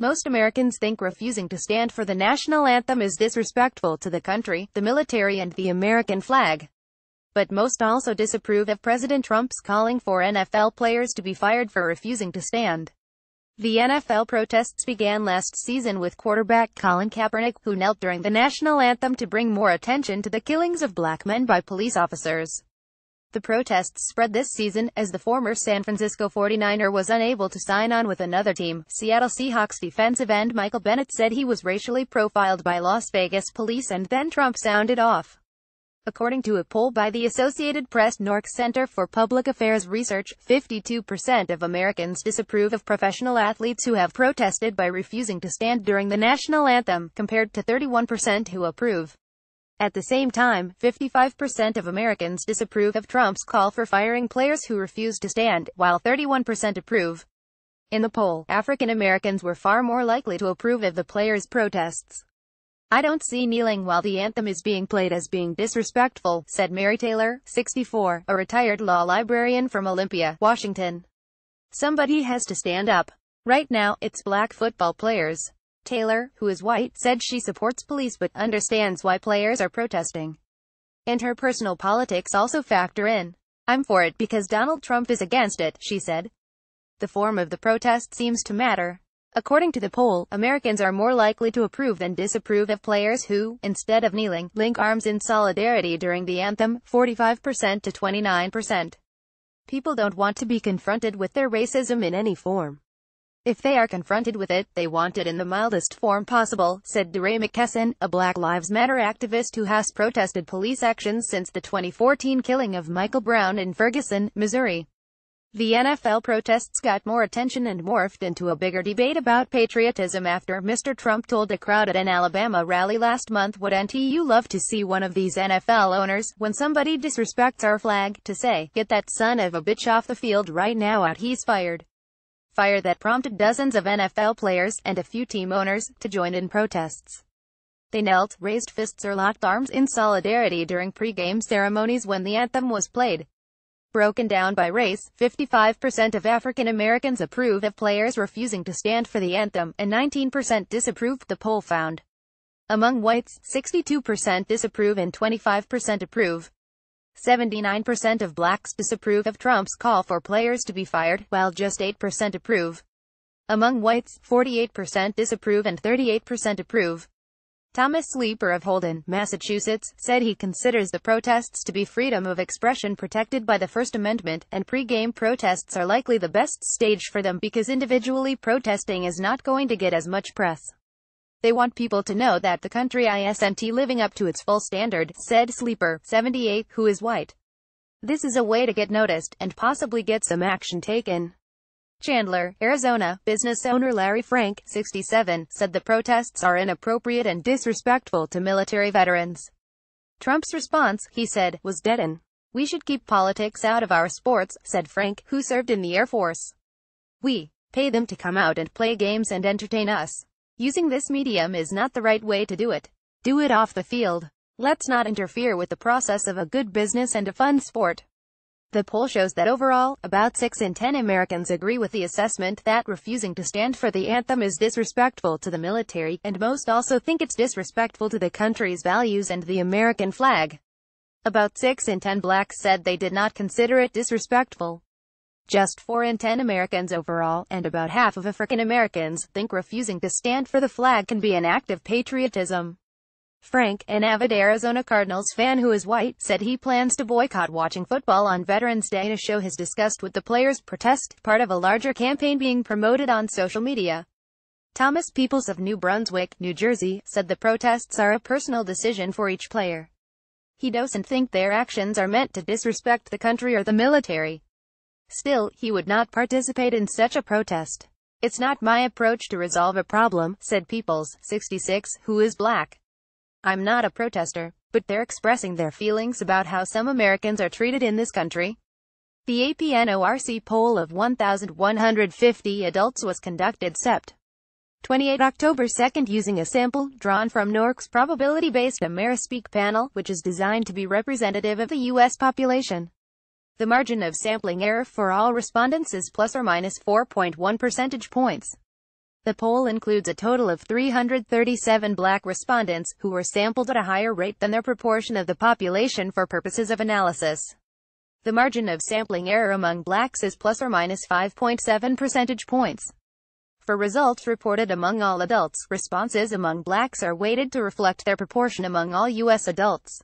Most Americans think refusing to stand for the national anthem is disrespectful to the country, the military and the American flag. But most also disapprove of President Trump's calling for NFL players to be fired for refusing to stand. The NFL protests began last season with quarterback Colin Kaepernick, who knelt during the national anthem to bring more attention to the killings of black men by police officers. The protests spread this season, as the former San Francisco 49er was unable to sign on with another team. Seattle Seahawks defensive end Michael Bennett said he was racially profiled by Las Vegas police and then Trump sounded off. According to a poll by the Associated Press NORC Center for Public Affairs Research, 52% of Americans disapprove of professional athletes who have protested by refusing to stand during the national anthem, compared to 31% who approve. At the same time, 55% of Americans disapprove of Trump's call for firing players who refuse to stand, while 31% approve. In the poll, African Americans were far more likely to approve of the players' protests. "I don't see kneeling while the anthem is being played as being disrespectful," said Mary Taylor, 64, a retired law librarian from Olympia, Washington. "Somebody has to stand up. Right now, it's black football players." Taylor, who is white, said she supports police but understands why players are protesting. And her personal politics also factor in. "I'm for it because Donald Trump is against it," she said. The form of the protest seems to matter. According to the poll, Americans are more likely to approve than disapprove of players who, instead of kneeling, link arms in solidarity during the anthem, 45% to 29%. People don't want to be confronted with their racism in any form. If they are confronted with it, they want it in the mildest form possible, said DeRay McKesson, a Black Lives Matter activist who has protested police actions since the 2014 killing of Michael Brown in Ferguson, Missouri. The NFL protests got more attention and morphed into a bigger debate about patriotism after Mr. Trump told a crowd at an Alabama rally last month, "Wouldn't you love to see one of these NFL owners, when somebody disrespects our flag, to say, 'Get that son of a bitch off the field right now,' out he's fired." Fire that prompted dozens of NFL players, and a few team owners, to join in protests. They knelt, raised fists or locked arms in solidarity during pre-game ceremonies when the anthem was played. Broken down by race, 55% of African Americans approve of players refusing to stand for the anthem, and 19% disapproved, the poll found. Among whites, 62% disapprove and 25% approve. 79% of blacks disapprove of Trump's call for players to be fired, while just 8% approve. Among whites, 48% disapprove and 38% approve. Thomas Sleeper of Holden, Massachusetts, said he considers the protests to be freedom of expression protected by the First Amendment, and pre-game protests are likely the best stage for them because individually protesting is not going to get as much press. "They want people to know that the country isn't living up to its full standard," said Sleeper, 78, who is white. "This is a way to get noticed, and possibly get some action taken." Chandler, Arizona, business owner Larry Frank, 67, said the protests are inappropriate and disrespectful to military veterans. Trump's response, he said, was dead-on. "We should keep politics out of our sports," said Frank, who served in the Air Force. "We pay them to come out and play games and entertain us. Using this medium is not the right way to do it. Do it off the field. Let's not interfere with the process of a good business and a fun sport." The poll shows that overall, about 6 in 10 Americans agree with the assessment that refusing to stand for the anthem is disrespectful to the military, and most also think it's disrespectful to the country's values and the American flag. About 6 in 10 blacks said they did not consider it disrespectful. Just 4 in 10 Americans overall, and about half of African Americans, think refusing to stand for the flag can be an act of patriotism. Frank, an avid Arizona Cardinals fan who is white, said he plans to boycott watching football on Veterans Day to show his disgust with the players' protest, part of a larger campaign being promoted on social media. Thomas Peoples of New Brunswick, New Jersey, said the protests are a personal decision for each player. He doesn't think their actions are meant to disrespect the country or the military. Still, he would not participate in such a protest. "It's not my approach to resolve a problem," said Peoples, 66, who is black. "I'm not a protester, but they're expressing their feelings about how some Americans are treated in this country." The APNORC poll of 1,150 adults was conducted Sept. 28 October 2 using a sample drawn from NORC's probability-based Amerispeak panel, which is designed to be representative of the U.S. population. The margin of sampling error for all respondents is plus or minus 4.1 percentage points. The poll includes a total of 337 black respondents, who were sampled at a higher rate than their proportion of the population for purposes of analysis. The margin of sampling error among blacks is plus or minus 5.7 percentage points. For results reported among all adults, responses among blacks are weighted to reflect their proportion among all U.S. adults.